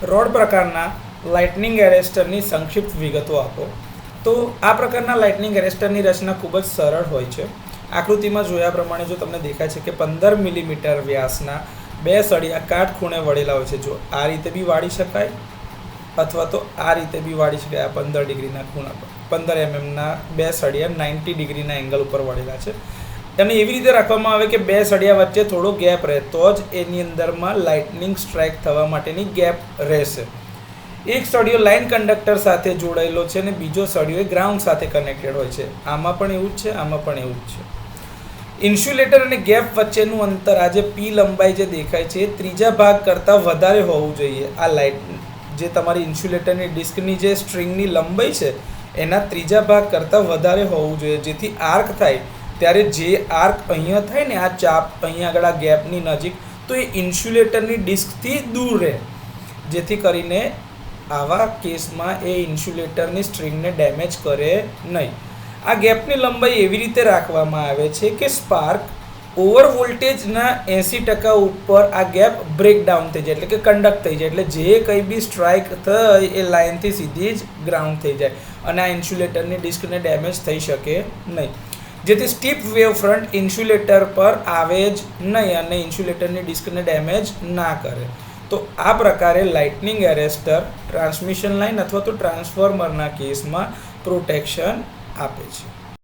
Road પ્રકારના lightning એરેસ્ટરની સંક્ષિપ્ત વિગતો આપો. તો આ પ્રકારના લાઇટનિંગ એરેસ્ટરની રચના ખૂબ જ સરળ હોય છે. આકૃતિમાં જોયા પ્રમાણે જો તમને દેખાય છે કે 15 મિલીમીટર વ્યાસના બે સળિયા કાટખૂણે વળેલા હોય છે. જો આ રીતે બી વાળી શકાય અથવા તો આ રીતે બી વાળી શકાય. આ 15 ડિગ્રીના ખૂણા પર 15 mm બે સળિયા 90 ડિગ્રીના એંગલ ઉપર વળેલા છે. અને એવી રીતે રાખવામાં આવે કે બે સળિયા વચ્ચે થોડો ગેપ રહે તો જ એની અંદરમાં લાઇટનિંગ સ્ટ્રાઇક થવા માટેની ગેપ રહેશે. એક સળિયો લાઇન કંડક્ટર સાથે જોડાયેલો છે અને બીજો સળિયો એ ગ્રાઉન્ડ સાથે કનેક્ટેડ હોય છે. આમાં પણ એવું જ છે, આમાં પણ એવું જ છે. ઇન્સ્યુલેટર અને ગેપ વચ્ચેનું અંતર આ જે પી લંબાઈ જે દેખાય છે એ ત્રીજા ભાગ કરતાં વધારે હોવું જોઈએ. આ લાઇટ જે તમારી ઇન્સ્યુલેટરની ડિસ્કની જે સ્ટ્રિંગની લંબાઈ છે એના ત્રીજા ભાગ કરતાં વધારે હોવું જોઈએ, જેથી આર્ક થાય ત્યારે જે આર્ક અહીંયા થાય ને આ ચાપ અહીંયા આગળ આ ગેપની નજીક, તો એ ઇન્સ્યુલેટરની ડિસ્કથી દૂર રહે, જેથી કરીને આવા કેસમાં એ ઇન્સ્યુલેટરની સ્ટ્રિંગને ડેમેજ કરે નહીં. આ ગેપની લંબાઈ એવી રીતે રાખવામાં આવે છે કે સ્પાર્ક ઓવર વોલ્ટેજના 80% ઉપર આ ગેપ બ્રેકડાઉન થઈ જાય, એટલે કે કન્ડક્ટ થઈ જાય, એટલે જે કંઈ બી સ્ટ્રાઇક થઈ એ લાઇનથી સીધી જ ગ્રાઉન્ડ થઈ જાય અને આ ઇન્સ્યુલેટરની ડિસ્કને ડેમેજ થઈ શકે નહીં. જેથી સ્ટીપ વેવ ફ્રન્ટ ઇન્સ્યુલેટર પર આવે જ નહીં અને ઇન્સ્યુલેટરની ડિસ્કને ડેમેજ ના કરે. તો આ પ્રકારે લાઇટનિંગ એરેસ્ટર ટ્રાન્સમિશન લાઇન અથવા તો ટ્રાન્સફોર્મરના કેસમાં પ્રોટેક્શન આપે છે.